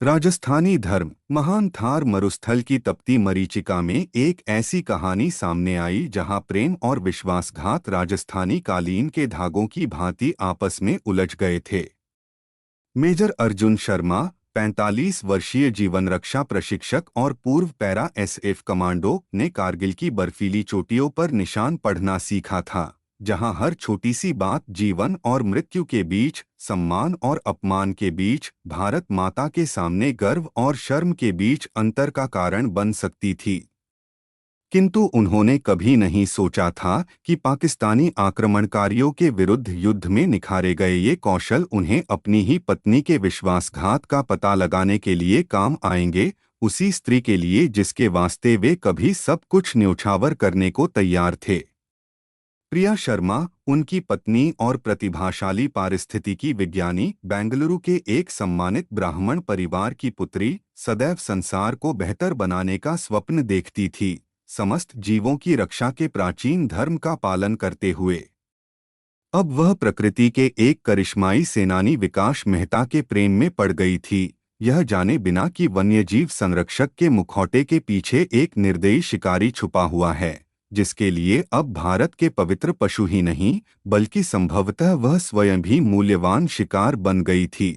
राजस्थानी धर्म महान थार मरुस्थल की तपती मरीचिका में एक ऐसी कहानी सामने आई जहां प्रेम और विश्वासघात राजस्थानी कालीन के धागों की भांति आपस में उलझ गए थे। मेजर अर्जुन शर्मा 45 वर्षीय जीवन रक्षा प्रशिक्षक और पूर्व पैरा एसएफ कमांडो ने कारगिल की बर्फीली चोटियों पर निशान पढ़ना सीखा था, जहां हर छोटी सी बात जीवन और मृत्यु के बीच, सम्मान और अपमान के बीच, भारत माता के सामने गर्व और शर्म के बीच अंतर का कारण बन सकती थी। किंतु उन्होंने कभी नहीं सोचा था कि पाकिस्तानी आक्रमणकारियों के विरुद्ध युद्ध में निखारे गए ये कौशल उन्हें अपनी ही पत्नी के विश्वासघात का पता लगाने के लिए काम आएंगे, उसी स्त्री के लिए जिसके वास्ते वे कभी सब कुछ न्यौछावर करने को तैयार थे। प्रिया शर्मा, उनकी पत्नी और प्रतिभाशाली पारिस्थितिकी विज्ञानी, बेंगलुरु के एक सम्मानित ब्राह्मण परिवार की पुत्री, सदैव संसार को बेहतर बनाने का स्वप्न देखती थी, समस्त जीवों की रक्षा के प्राचीन धर्म का पालन करते हुए। अब वह प्रकृति के एक करिश्माई सेनानी विकास मेहता के प्रेम में पड़ गई थी, यह जाने बिना कि वन्यजीव संरक्षक के मुखौटे के पीछे एक निर्दयी शिकारी छुपा हुआ है, जिसके लिए अब भारत के पवित्र पशु ही नहीं बल्कि संभवतः वह स्वयं भी मूल्यवान शिकार बन गई थी।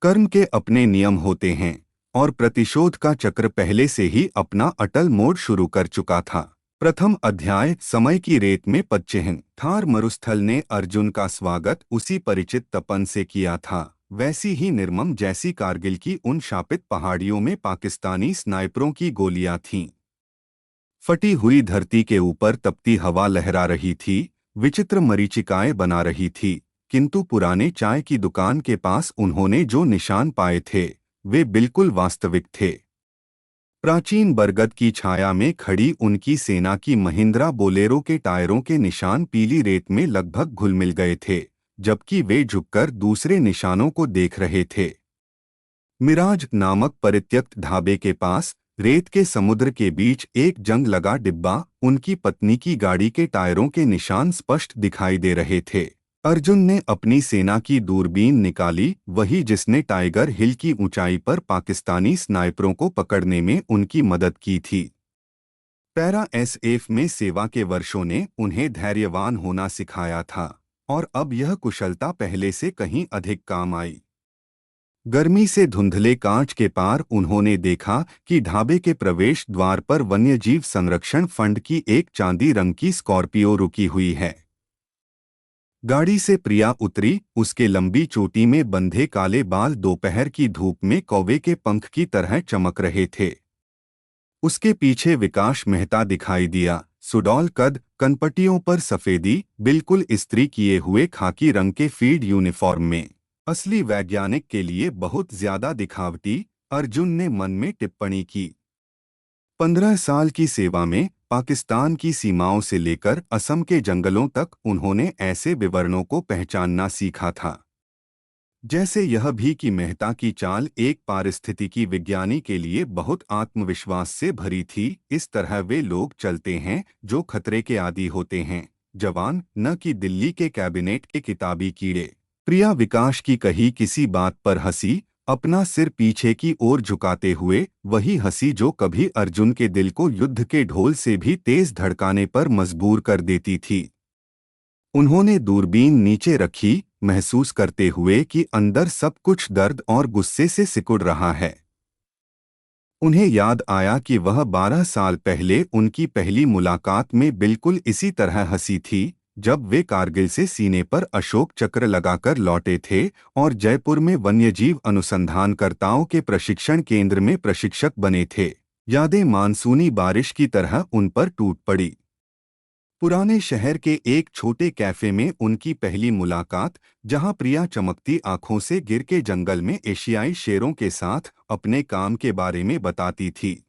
कर्म के अपने नियम होते हैं और प्रतिशोध का चक्र पहले से ही अपना अटल मोड़ शुरू कर चुका था। प्रथम अध्याय, समय की रेत में पदचिह्न। थार मरुस्थल ने अर्जुन का स्वागत उसी परिचित तपन से किया था, वैसी ही निर्मम जैसी कारगिल की उन शापित पहाड़ियों में पाकिस्तानी स्नाइपरों की गोलियां थीं। फटी हुई धरती के ऊपर तपती हवा लहरा रही थी, विचित्र मरीचिकाएं बना रही थी, किंतु पुराने चाय की दुकान के पास उन्होंने जो निशान पाए थे वे बिल्कुल वास्तविक थे। प्राचीन बरगद की छाया में खड़ी उनकी सेना की महिंद्रा बोलेरो के टायरों के निशान पीली रेत में लगभग घुल मिल गए थे, जबकि वे झुककर दूसरे निशानों को देख रहे थे। मिराज नामक परित्यक्त ढाबे के पास रेत के समुद्र के बीच एक जंग लगा डिब्बा, उनकी पत्नी की गाड़ी के टायरों के निशान स्पष्ट दिखाई दे रहे थे। अर्जुन ने अपनी सेना की दूरबीन निकाली, वही जिसने टाइगर हिल की ऊंचाई पर पाकिस्तानी स्नाइपरों को पकड़ने में उनकी मदद की थी। पैरा एसएफ में सेवा के वर्षों ने उन्हें धैर्यवान होना सिखाया था और अब यह कुशलता पहले से कहीं अधिक काम आई। गर्मी से धुंधले कांच के पार उन्होंने देखा कि ढाबे के प्रवेश द्वार पर वन्यजीव संरक्षण फंड की एक चांदी रंग की स्कॉर्पियो रुकी हुई है। गाड़ी से प्रिया उतरी, उसके लंबी चोटी में बंधे काले बाल दोपहर की धूप में कौवे के पंख की तरह चमक रहे थे। उसके पीछे विकास मेहता दिखाई दिया, सुडौल कद, कनपटियों पर सफेदी, बिल्कुल इस्त्री किए हुए खाकी रंग के फील्ड यूनिफॉर्म में। असली वैज्ञानिक के लिए बहुत ज्यादा दिखावटी, अर्जुन ने मन में टिप्पणी की। 15 साल की सेवा में पाकिस्तान की सीमाओं से लेकर असम के जंगलों तक उन्होंने ऐसे विवरणों को पहचानना सीखा था, जैसे यह भी कि मेहता की चाल एक पारिस्थितिकी विज्ञानी के लिए बहुत आत्मविश्वास से भरी थी। इस तरह वे लोग चलते हैं जो खतरे के आदी होते हैं, जवान, न कि दिल्ली के कैबिनेट के किताबी कीड़े। प्रिया विकास की कही किसी बात पर हंसी, अपना सिर पीछे की ओर झुकाते हुए, वही हंसी जो कभी अर्जुन के दिल को युद्ध के ढोल से भी तेज धड़काने पर मजबूर कर देती थी। उन्होंने दूरबीन नीचे रखी, महसूस करते हुए कि अंदर सब कुछ दर्द और गुस्से से सिकुड़ रहा है। उन्हें याद आया कि वह 12 साल पहले उनकी पहली मुलाकात में बिल्कुल इसी तरह हंसी थी, जब वे कारगिल से सीने पर अशोक चक्र लगाकर लौटे थे और जयपुर में वन्यजीव अनुसंधानकर्ताओं के प्रशिक्षण केंद्र में प्रशिक्षक बने थे। यादें मानसूनी बारिश की तरह उन पर टूट पड़ी। पुराने शहर के एक छोटे कैफे में उनकी पहली मुलाकात, जहां प्रिया चमकती आंखों से गिर के जंगल में एशियाई शेरों के साथ अपने काम के बारे में बताती थी।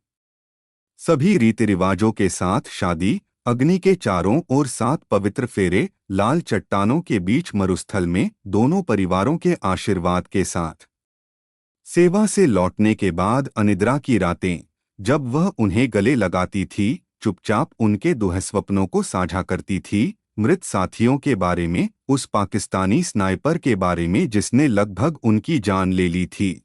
सभी रीति रिवाजों के साथ शादी, अग्नि के चारों ओर 7 पवित्र फेरे, लाल चट्टानों के बीच मरुस्थल में दोनों परिवारों के आशीर्वाद के साथ। सेवा से लौटने के अनिद्रा अनिद्रा की रातें, जब वह उन्हें गले लगाती थी, चुपचाप उनके दुःस्वप्नों को साझा करती थी, मृत साथियों के बारे में, उस पाकिस्तानी स्नाइपर के बारे में जिसने लगभग उनकी जान ले ली थी।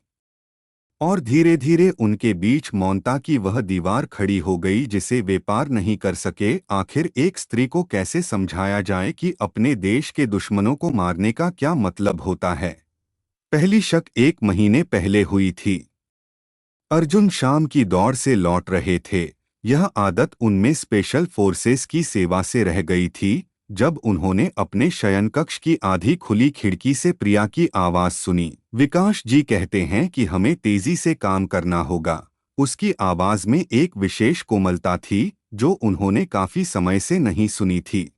और धीरे धीरे उनके बीच मौनता की वह दीवार खड़ी हो गई जिसे वे पार नहीं कर सके। आखिर एक स्त्री को कैसे समझाया जाए कि अपने देश के दुश्मनों को मारने का क्या मतलब होता है। पहली शक 1 महीने पहले हुई थी। अर्जुन शाम की दौड़ से लौट रहे थे। यह आदत उनमें स्पेशल फोर्सेस की सेवा से रह गई थी। जब उन्होंने अपने शयनकक्ष की आधी खुली खिड़की से प्रिया की आवाज सुनी, विकास जी कहते हैं कि हमें तेजी से काम करना होगा। उसकी आवाज में एक विशेष कोमलता थी जो उन्होंने काफी समय से नहीं सुनी थी।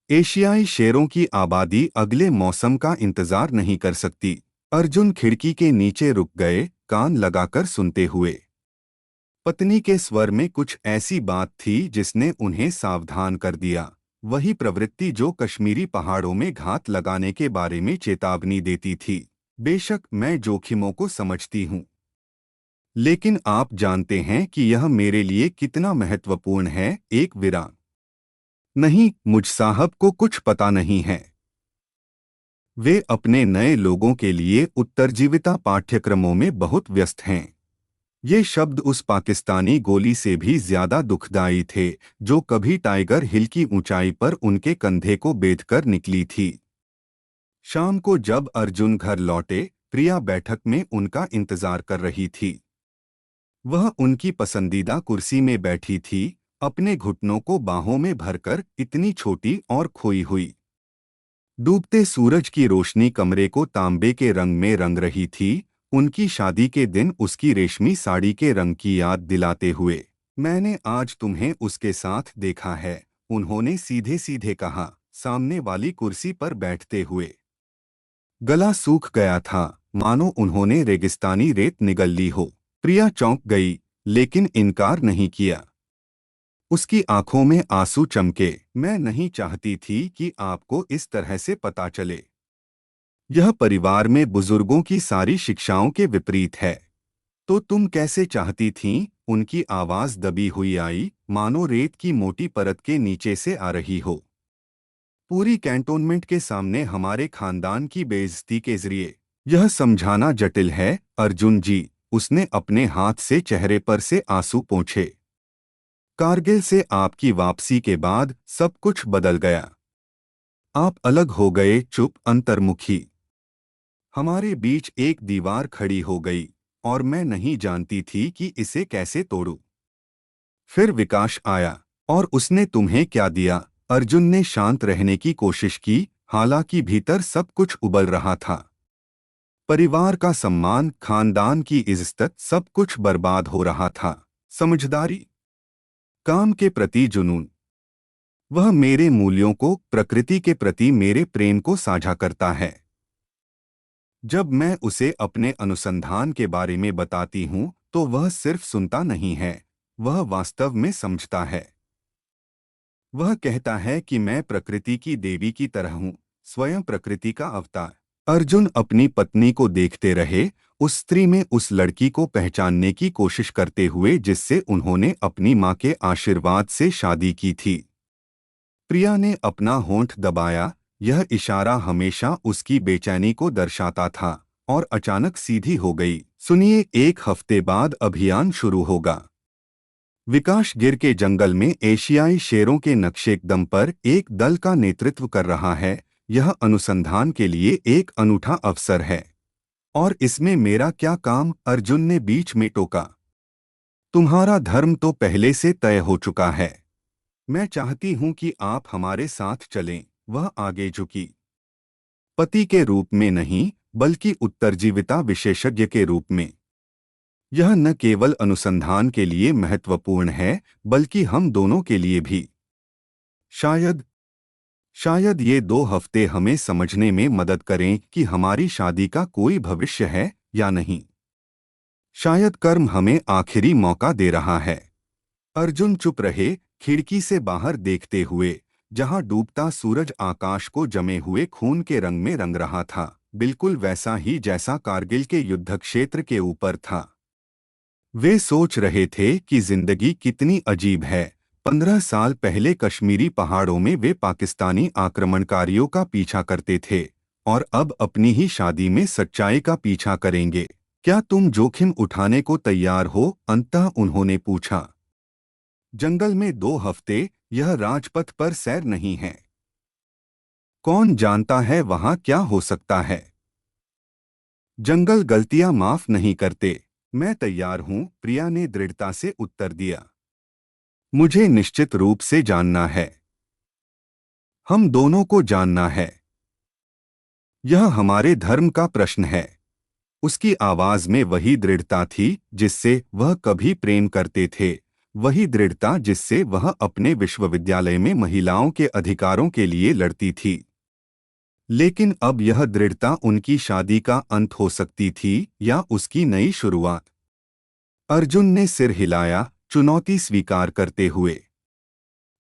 एशियाई शेरों की आबादी अगले मौसम का इंतजार नहीं कर सकती। अर्जुन खिड़की के नीचे रुक गए, कान लगाकर सुनते हुए। पत्नी के स्वर में कुछ ऐसी बात थी जिसने उन्हें सावधान कर दिया। वही प्रवृत्ति जो कश्मीरी पहाड़ों में घात लगाने के बारे में चेतावनी देती थी। बेशक मैं जोखिमों को समझती हूँ, लेकिन आप जानते हैं कि यह मेरे लिए कितना महत्वपूर्ण है। एक विराम। नहीं, मुझ साहब को कुछ पता नहीं है। वे अपने नए लोगों के लिए उत्तरजीविता पाठ्यक्रमों में बहुत व्यस्त हैं। ये शब्द उस पाकिस्तानी गोली से भी ज्यादा दुखदाई थे जो कभी टाइगर हिल की ऊंचाई पर उनके कंधे को बेधकर निकली थी। शाम को जब अर्जुन घर लौटे, प्रिया बैठक में उनका इंतजार कर रही थी। वह उनकी पसंदीदा कुर्सी में बैठी थी, अपने घुटनों को बाहों में भरकर, इतनी छोटी और खोई हुई। डूबते सूरज की रोशनी कमरे को तांबे के रंग में रंग रही थी, उनकी शादी के दिन उसकी रेशमी साड़ी के रंग की याद दिलाते हुए। मैंने आज तुम्हें उसके साथ देखा है, उन्होंने सीधे सीधे कहा, सामने वाली कुर्सी पर बैठते हुए। गला सूख गया था, मानो उन्होंने रेगिस्तानी रेत निगल ली हो। प्रिया चौंक गई, लेकिन इनकार नहीं किया। उसकी आंखों में आंसू चमके। मैं नहीं चाहती थी कि आपको इस तरह से पता चले। यह परिवार में बुजुर्गों की सारी शिक्षाओं के विपरीत है। तो तुम कैसे चाहती थीं? उनकी आवाज दबी हुई आई, मानो रेत की मोटी परत के नीचे से आ रही हो। पूरी कैंटोनमेंट के सामने हमारे खानदान की बेइज्जती के जरिए। यह समझाना जटिल है अर्जुन जी। उसने अपने हाथ से चेहरे पर से आंसू पोंछे। कारगिल से आपकी वापसी के बाद सब कुछ बदल गया। आप अलग हो गए, चुप, अंतर्मुखी। हमारे बीच एक दीवार खड़ी हो गई और मैं नहीं जानती थी कि इसे कैसे तोड़ूं। फिर विकास आया और उसने तुम्हें क्या दिया? अर्जुन ने शांत रहने की कोशिश की, हालांकि भीतर सब कुछ उबल रहा था। परिवार का सम्मान, खानदान की इज्जत, सब कुछ बर्बाद हो रहा था। समझदारी, काम के प्रति जुनून। वह मेरे मूल्यों को, प्रकृति के प्रति मेरे प्रेम को साझा करता है। जब मैं उसे अपने अनुसंधान के बारे में बताती हूँ तो वह सिर्फ सुनता नहीं है, वह वास्तव में समझता है। वह कहता है कि मैं प्रकृति की देवी की तरह हूँ, स्वयं प्रकृति का अवतार। अर्जुन अपनी पत्नी को देखते रहे, उस स्त्री में उस लड़की को पहचानने की कोशिश करते हुए जिससे उन्होंने अपनी माँ के आशीर्वाद से शादी की थी। प्रिया ने अपना होंठ दबाया। यह इशारा हमेशा उसकी बेचैनी को दर्शाता था और अचानक सीधी हो गई। सुनिए, 1 हफ्ते बाद अभियान शुरू होगा। विकास गिर के जंगल में एशियाई शेरों के नक्शेकदम पर एक दल का नेतृत्व कर रहा है। यह अनुसंधान के लिए एक अनूठा अवसर है। और इसमें मेरा क्या काम? अर्जुन ने बीच में टोका। तुम्हारा धर्म तो पहले से तय हो चुका है। मैं चाहती हूं कि आप हमारे साथ चलें। वह आगे झुकी। पति के रूप में नहीं, बल्कि उत्तरजीविता विशेषज्ञ के रूप में। यह न केवल अनुसंधान के लिए महत्वपूर्ण है, बल्कि हम दोनों के लिए भी। शायद शायद ये 2 हफ्ते हमें समझने में मदद करें कि हमारी शादी का कोई भविष्य है या नहीं। शायद कर्म हमें आखिरी मौका दे रहा है। अर्जुन चुप रहे, खिड़की से बाहर देखते हुए, जहां डूबता सूरज आकाश को जमे हुए खून के रंग में रंग रहा था, बिल्कुल वैसा ही जैसा कारगिल के युद्ध क्षेत्र के ऊपर था। वे सोच रहे थे कि जिंदगी कितनी अजीब है। 15 साल पहले कश्मीरी पहाड़ों में वे पाकिस्तानी आक्रमणकारियों का पीछा करते थे और अब अपनी ही शादी में सच्चाई का पीछा करेंगे। क्या तुम जोखिम उठाने को तैयार हो? अंततः उन्होंने पूछा। जंगल में 2 हफ्ते, यह राजपथ पर सैर नहीं है। कौन जानता है वहां क्या हो सकता है। जंगल गलतियां माफ नहीं करते। मैं तैयार हूं, प्रिया ने दृढ़ता से उत्तर दिया। मुझे निश्चित रूप से जानना है। हम दोनों को जानना है। यह हमारे धर्म का प्रश्न है। उसकी आवाज में वही दृढ़ता थी जिससे वह कभी प्रेम करते थे, वही दृढ़ता जिससे वह अपने विश्वविद्यालय में महिलाओं के अधिकारों के लिए लड़ती थी। लेकिन अब यह दृढ़ता उनकी शादी का अंत हो सकती थी या उसकी नई शुरुआत। अर्जुन ने सिर हिलाया, चुनौती स्वीकार करते हुए।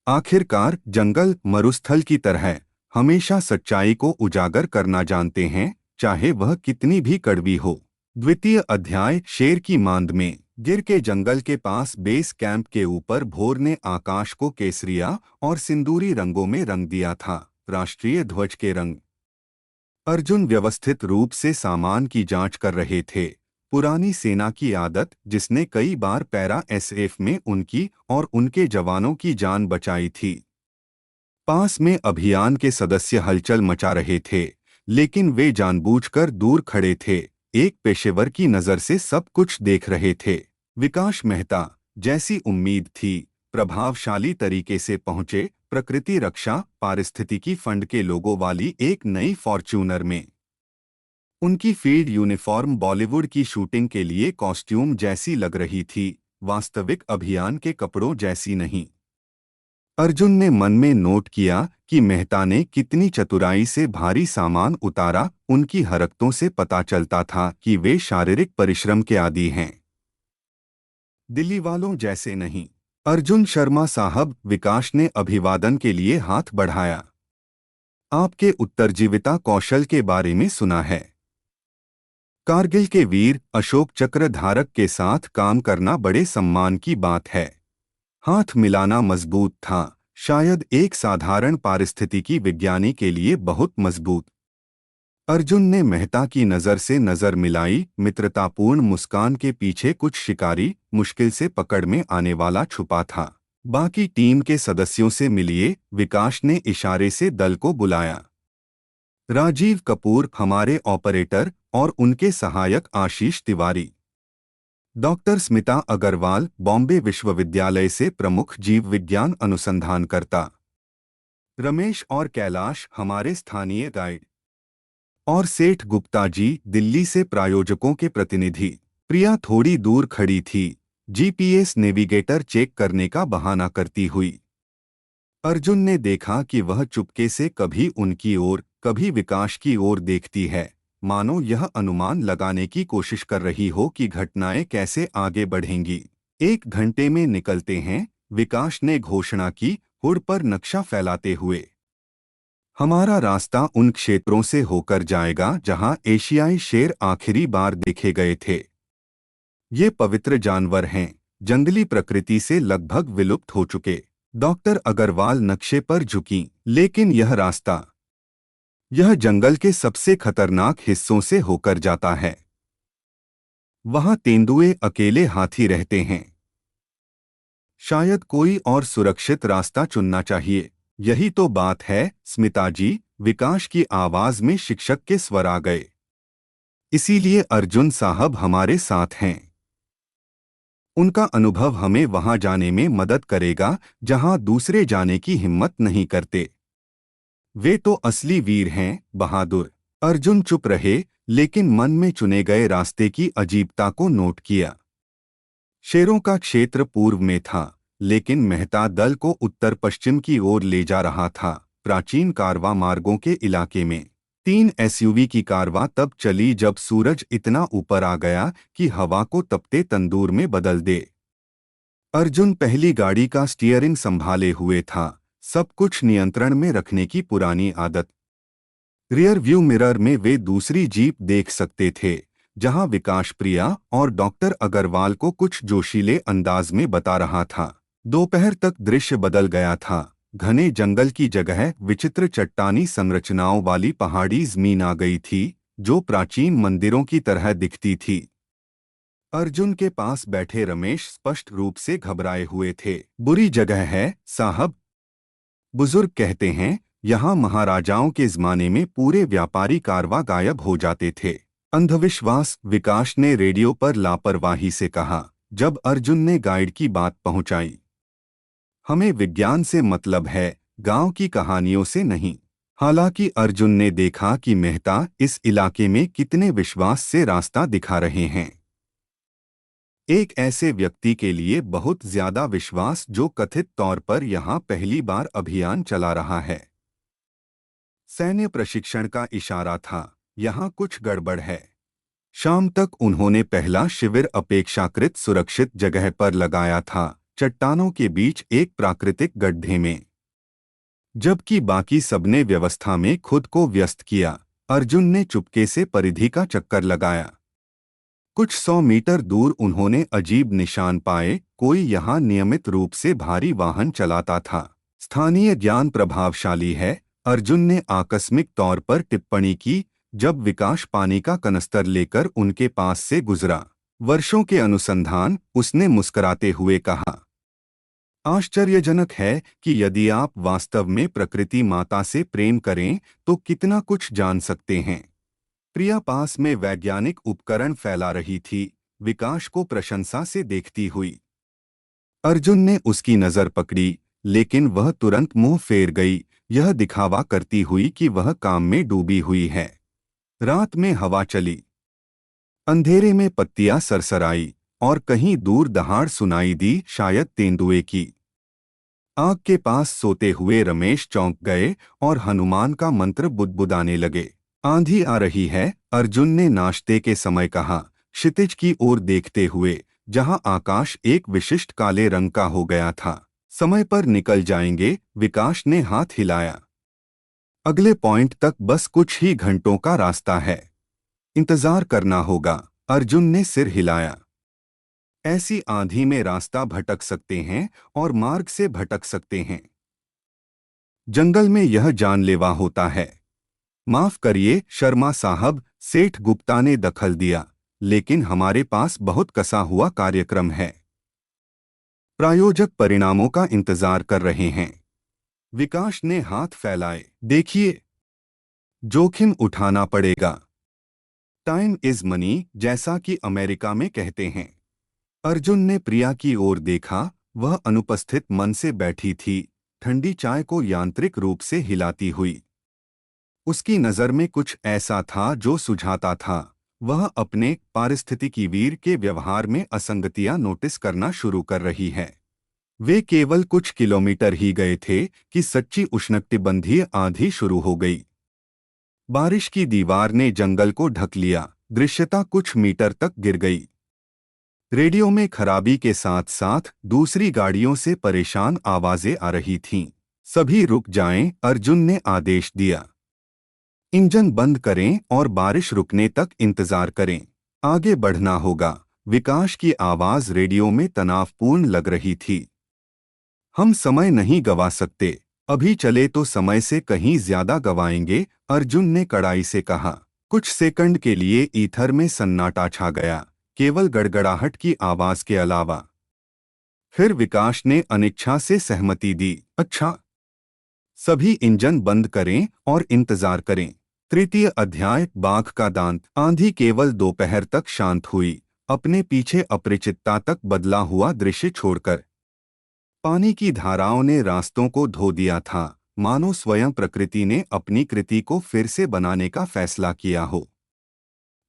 आखिरकार जंगल मरुस्थल की तरह हमेशा सच्चाई को उजागर करना जानते हैं, चाहे वह कितनी भी कड़वी हो। द्वितीय अध्याय, शेर की मांद में। गिर के जंगल के पास बेस कैंप के ऊपर भोर ने आकाश को केसरिया और सिंदूरी रंगों में रंग दिया था, राष्ट्रीय ध्वज के रंग। अर्जुन व्यवस्थित रूप से सामान की जांच कर रहे थे, पुरानी सेना की आदत जिसने कई बार पैरा एसएफ में उनकी और उनके जवानों की जान बचाई थी। पास में अभियान के सदस्य हलचल मचा रहे थे, लेकिन वे जानबूझकर दूर खड़े थे, एक पेशेवर की नज़र से सब कुछ देख रहे थे। विकास मेहता, जैसी उम्मीद थी, प्रभावशाली तरीके से पहुंचे, प्रकृति रक्षा पारिस्थितिकी फंड के लोगों वाली एक नई फॉर्च्यूनर में। उनकी फील्ड यूनिफॉर्म बॉलीवुड की शूटिंग के लिए कॉस्ट्यूम जैसी लग रही थी, वास्तविक अभियान के कपड़ों जैसी नहीं। अर्जुन ने मन में नोट किया कि मेहता ने कितनी चतुराई से भारी सामान उतारा, उनकी हरकतों से पता चलता था कि वे शारीरिक परिश्रम के आदी हैं, दिल्ली वालों जैसे नहीं। अर्जुन शर्मा साहब, विकास ने अभिवादन के लिए हाथ बढ़ाया। आपके उत्तरजीविता कौशल के बारे में सुना है। कारगिल के वीर अशोक चक्र धारक के साथ काम करना बड़े सम्मान की बात है। हाथ मिलाना मजबूत था, शायद एक साधारण पारिस्थितिकी विज्ञानी के लिए बहुत मजबूत। अर्जुन ने मेहता की नज़र से नज़र मिलाई, मित्रतापूर्ण मुस्कान के पीछे कुछ शिकारी मुश्किल से पकड़ में आने वाला छुपा था। बाकी टीम के सदस्यों से मिलिए, विकास ने इशारे से दल को बुलाया। राजीव कपूर हमारे ऑपरेटर और उनके सहायक आशीष तिवारी। डॉक्टर स्मिता अग्रवाल, बॉम्बे विश्वविद्यालय से प्रमुख जीव विज्ञान अनुसंधानकर्ता। रमेश और कैलाश हमारे स्थानीय गाइड। और सेठ गुप्ता जी, दिल्ली से प्रायोजकों के प्रतिनिधि। प्रिया थोड़ी दूर खड़ी थी, जीपीएस नेविगेटर चेक करने का बहाना करती हुई। अर्जुन ने देखा कि वह चुपके से कभी उनकी ओर, कभी विकास की ओर देखती है, मानो यह अनुमान लगाने की कोशिश कर रही हो कि घटनाएं कैसे आगे बढ़ेंगी। 1 घंटे में निकलते हैं, विकास ने घोषणा की, हुड पर नक्शा फैलाते हुए। हमारा रास्ता उन क्षेत्रों से होकर जाएगा जहां एशियाई शेर आखिरी बार देखे गए थे। ये पवित्र जानवर हैं, जंगली प्रकृति से लगभग विलुप्त हो चुके। डॉक्टर अग्रवाल नक्शे पर झुकीं, लेकिन यह रास्ता, यह जंगल के सबसे खतरनाक हिस्सों से होकर जाता है। वहां तेंदुए अकेले हाथी रहते हैं। शायद कोई और सुरक्षित रास्ता चुनना चाहिए। यही तो बात है स्मिता जी, विकास की आवाज में शिक्षक के स्वर आ गए। इसीलिए अर्जुन साहब हमारे साथ हैं। उनका अनुभव हमें वहां जाने में मदद करेगा जहां दूसरे जाने की हिम्मत नहीं करते। वे तो असली वीर हैं, बहादुर। अर्जुन चुप रहे, लेकिन मन में चुने गए रास्ते की अजीबता को नोट किया। शेरों का क्षेत्र पूर्व में था, लेकिन मेहता दल को उत्तर पश्चिम की ओर ले जा रहा था, प्राचीन कारवा मार्गों के इलाके में। 3 एसयूवी की कारवा तब चली जब सूरज इतना ऊपर आ गया कि हवा को तपते तंदूर में बदल दे। अर्जुन पहली गाड़ी का स्टीयरिंग संभाले हुए था, सब कुछ नियंत्रण में रखने की पुरानी आदत। रियर व्यू मिरर में वे दूसरी जीप देख सकते थे, जहां विकास प्रिया और डॉक्टर अग्रवाल को कुछ जोशीले अंदाज में बता रहा था। दोपहर तक दृश्य बदल गया था। घने जंगल की जगह विचित्र चट्टानी संरचनाओं वाली पहाड़ी जमीन आ गई थी, जो प्राचीन मंदिरों की तरह दिखती थी। अर्जुन के पास बैठे रमेश स्पष्ट रूप से घबराए हुए थे। बुरी जगह है साहब, बुजुर्ग कहते हैं। यहाँ महाराजाओं के जमाने में पूरे व्यापारी कारवां गायब हो जाते थे। अंधविश्वास, विकास ने रेडियो पर लापरवाही से कहा। जब अर्जुन ने गाइड की बात पहुंचाई, हमें विज्ञान से मतलब है, गांव की कहानियों से नहीं। हालांकि अर्जुन ने देखा कि मेहता इस इलाके में कितने विश्वास से रास्ता दिखा रहे हैं। एक ऐसे व्यक्ति के लिए बहुत ज्यादा विश्वास जो कथित तौर पर यहाँ पहली बार अभियान चला रहा है। सैन्य प्रशिक्षण का इशारा था, यहाँ कुछ गड़बड़ है। शाम तक उन्होंने पहला शिविर अपेक्षाकृत सुरक्षित जगह पर लगाया था, चट्टानों के बीच एक प्राकृतिक गड्ढे में। जबकि बाकी सबने व्यवस्था में खुद को व्यस्त किया, अर्जुन ने चुपके से परिधि का चक्कर लगाया। कुछ 100 मीटर दूर उन्होंने अजीब निशान पाए। कोई यहाँ नियमित रूप से भारी वाहन चलाता था। स्थानीय ज्ञान प्रभावशाली है, अर्जुन ने आकस्मिक तौर पर टिप्पणी की जब विकास पानी का कनस्तर लेकर उनके पास से गुजरा। वर्षों के अनुसंधान, उसने मुस्कुराते हुए कहा। आश्चर्यजनक है कि यदि आप वास्तव में प्रकृति माता से प्रेम करें तो कितना कुछ जान सकते हैं। प्रिया पास में वैज्ञानिक उपकरण फैला रही थी, विकास को प्रशंसा से देखती हुई। अर्जुन ने उसकी नजर पकड़ी, लेकिन वह तुरंत मुंह फेर गई, यह दिखावा करती हुई कि वह काम में डूबी हुई है। रात में हवा चली, अंधेरे में पत्तियां सरसराई और कहीं दूर दहाड़ सुनाई दी, शायद तेंदुए की। आग के पास सोते हुए रमेश चौंक गए और हनुमान का मंत्र बुदबुदाने लगे। आंधी आ रही है, अर्जुन ने नाश्ते के समय कहा, क्षितिज की ओर देखते हुए, जहां आकाश एक विशिष्ट काले रंग का हो गया था। समय पर निकल जाएंगे, विकास ने हाथ हिलाया। अगले पॉइंट तक बस कुछ ही घंटों का रास्ता है, इंतजार करना होगा। अर्जुन ने सिर हिलाया। ऐसी आंधी में रास्ता भटक सकते हैं और मार्ग से भटक सकते हैं। जंगल में यह जानलेवा होता है। माफ करिए शर्मा साहब, सेठ गुप्ता ने दखल दिया, लेकिन हमारे पास बहुत कसा हुआ कार्यक्रम है। प्रायोजक परिणामों का इंतजार कर रहे हैं। विकास ने हाथ फैलाए। देखिए, जोखिम उठाना पड़ेगा। टाइम इज मनी, जैसा कि अमेरिका में कहते हैं। अर्जुन ने प्रिया की ओर देखा, वह अनुपस्थित मन से बैठी थी, ठंडी चाय को यांत्रिक रूप से हिलाती हुई। उसकी नज़र में कुछ ऐसा था जो सुझाता था। वह अपने पारिस्थितिकीवीर के व्यवहार में असंगतियां नोटिस करना शुरू कर रही है। वे केवल कुछ किलोमीटर ही गए थे कि सच्ची उष्णकटिबंधीय आंधी शुरू हो गई। बारिश की दीवार ने जंगल को ढक लिया, दृश्यता कुछ मीटर तक गिर गई। रेडियो में खराबी के साथ साथ दूसरी गाड़ियों से परेशान आवाजें आ रही थीं। सभी रुक जाएं, अर्जुन ने आदेश दिया। इंजन बंद करें और बारिश रुकने तक इंतजार करें। आगे बढ़ना होगा। विकास की आवाज रेडियो में तनावपूर्ण लग रही थी। हम समय नहीं गवा सकते, अभी चले तो समय से कहीं ज्यादा गवाएंगे, अर्जुन ने कड़ाई से कहा। कुछ सेकंड के लिए ईथर में सन्नाटा छा गया, केवल गड़गड़ाहट की आवाज के अलावा। फिर विकास ने अनिच्छा से सहमति दी। अच्छा, सभी इंजन बंद करें और इंतजार करें। तृतीय अध्याय, बाघ का दांत। आंधी केवल दोपहर तक शांत हुई, अपने पीछे अपरिचितता तक बदला हुआ दृश्य छोड़कर। पानी की धाराओं ने रास्तों को धो दिया था, मानो स्वयं प्रकृति ने अपनी कृति को फिर से बनाने का फैसला किया हो।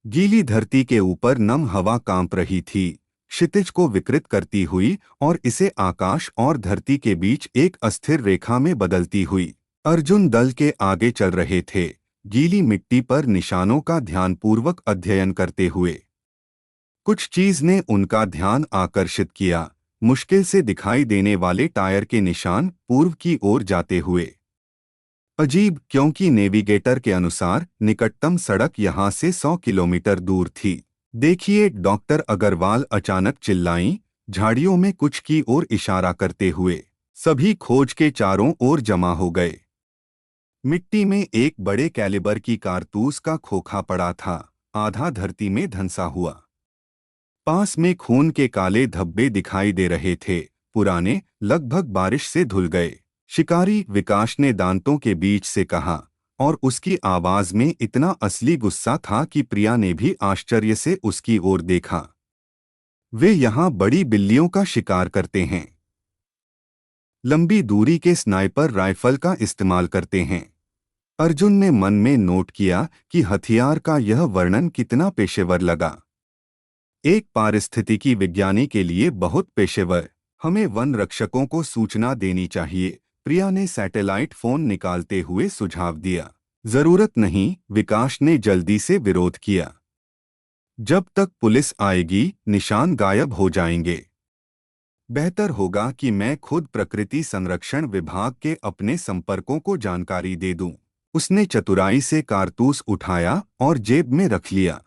गीली धरती के ऊपर नम हवा कांप रही थी, क्षितिज को विकृत करती हुई और इसे आकाश और धरती के बीच एक अस्थिर रेखा में बदलती हुई। अर्जुन दल के आगे चल रहे थे, गीली मिट्टी पर निशानों का ध्यानपूर्वक अध्ययन करते हुए। कुछ चीज ने उनका ध्यान आकर्षित किया, मुश्किल से दिखाई देने वाले टायर के निशान पूर्व की ओर जाते हुए। अजीब, क्योंकि नेविगेटर के अनुसार निकटतम सड़क यहां से 100 किलोमीटर दूर थी। देखिए, डॉक्टर अग्रवाल अचानक चिल्लाईं, झाड़ियों में कुछ की ओर इशारा करते हुए। सभी खोज के चारों ओर जमा हो गए। मिट्टी में एक बड़े कैलिबर की कारतूस का खोखा पड़ा था, आधा धरती में धंसा हुआ। पास में खून के काले धब्बे दिखाई दे रहे थे, पुराने, लगभग बारिश से धुल गए। शिकारी, विकास ने दांतों के बीच से कहा, और उसकी आवाज में इतना असली गुस्सा था कि प्रिया ने भी आश्चर्य से उसकी ओर देखा। वे यहाँ बड़ी बिल्लियों का शिकार करते हैं, लंबी दूरी के स्नाइपर राइफल का इस्तेमाल करते हैं। अर्जुन ने मन में नोट किया कि हथियार का यह वर्णन कितना पेशेवर लगा। एक पारिस्थितिकी विज्ञानी के लिए बहुत पेशेवर। हमें वन रक्षकों को सूचना देनी चाहिए, प्रिया ने सैटेलाइट फोन निकालते हुए सुझाव दिया। जरूरत नहीं, विकास ने जल्दी से विरोध किया। जब तक पुलिस आएगी, निशान गायब हो जाएंगे। बेहतर होगा कि मैं खुद प्रकृति संरक्षण विभाग के अपने संपर्कों को जानकारी दे दूं। उसने चतुराई से कारतूस उठाया और जेब में रख लिया।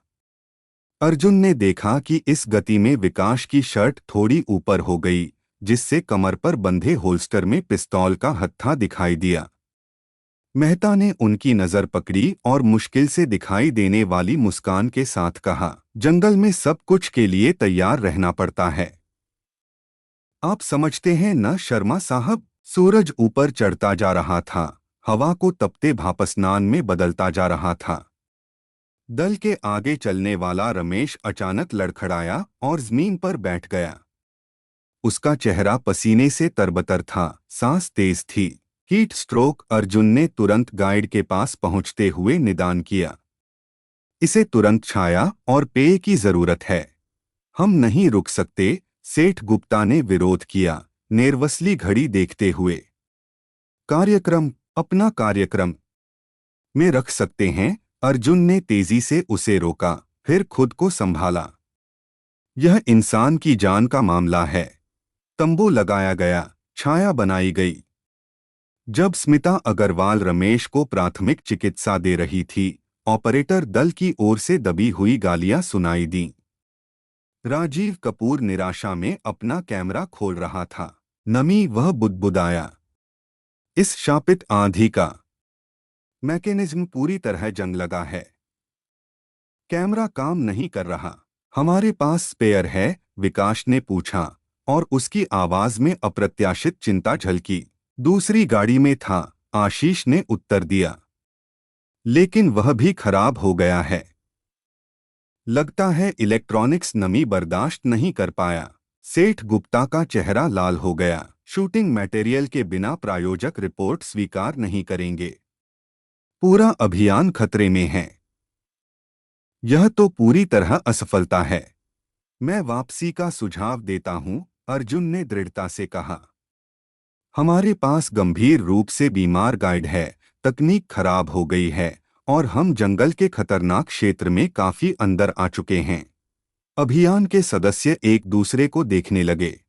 अर्जुन ने देखा कि इस गति में विकास की शर्ट थोड़ी ऊपर हो गई, जिससे कमर पर बंधे होल्स्टर में पिस्तौल का हत्था दिखाई दिया। मेहता ने उनकी नजर पकड़ी और मुश्किल से दिखाई देने वाली मुस्कान के साथ कहा, जंगल में सब कुछ के लिए तैयार रहना पड़ता है। आप समझते हैं न शर्मा साहब? सूरज ऊपर चढ़ता जा रहा था, हवा को तपते भापस्नान में बदलता जा रहा था। दल के आगे चलने वाला रमेश अचानक लड़खड़ाया और जमीन पर बैठ गया। उसका चेहरा पसीने से तरबतर था, सांस तेज थी। Heat stroke. अर्जुन ने तुरंत गाइड के पास पहुंचते हुए निदान किया। इसे तुरंत छाया और पेय की जरूरत है। हम नहीं रुक सकते, सेठ गुप्ता ने विरोध किया, नेर्वसली घड़ी देखते हुए। कार्यक्रम, अपना कार्यक्रम में रख सकते हैं। अर्जुन ने तेजी से उसे रोका, फिर खुद को संभाला। यह इंसान की जान का मामला है। तंबू लगाया गया, छाया बनाई गई। जब स्मिता अग्रवाल रमेश को प्राथमिक चिकित्सा दे रही थी, ऑपरेटर दल की ओर से दबी हुई गालियां सुनाई दीं। राजीव कपूर निराशा में अपना कैमरा खोल रहा था। नमी, वह बुदबुदाया। इस शापित आंधी का मैकेनिज्म पूरी तरह जंग लगा है। कैमरा काम नहीं कर रहा। हमारे पास स्पेयर है? विकास ने पूछा, और उसकी आवाज में अप्रत्याशित चिंता झलकी। दूसरी गाड़ी में था, आशीष ने उत्तर दिया। लेकिन वह भी खराब हो गया है। लगता है इलेक्ट्रॉनिक्स नमी बर्दाश्त नहीं कर पाया। सेठ गुप्ता का चेहरा लाल हो गया। शूटिंग मटेरियल के बिना प्रायोजक रिपोर्ट स्वीकार नहीं करेंगे। पूरा अभियान खतरे में है। यह तो पूरी तरह असफलता है। मैं वापसी का सुझाव देता हूं, अर्जुन ने दृढ़ता से कहा। हमारे पास गंभीर रूप से बीमार गाइड है, तकनीक खराब हो गई है, और हम जंगल के खतरनाक क्षेत्र में काफी अंदर आ चुके हैं। अभियान के सदस्य एक दूसरे को देखने लगे।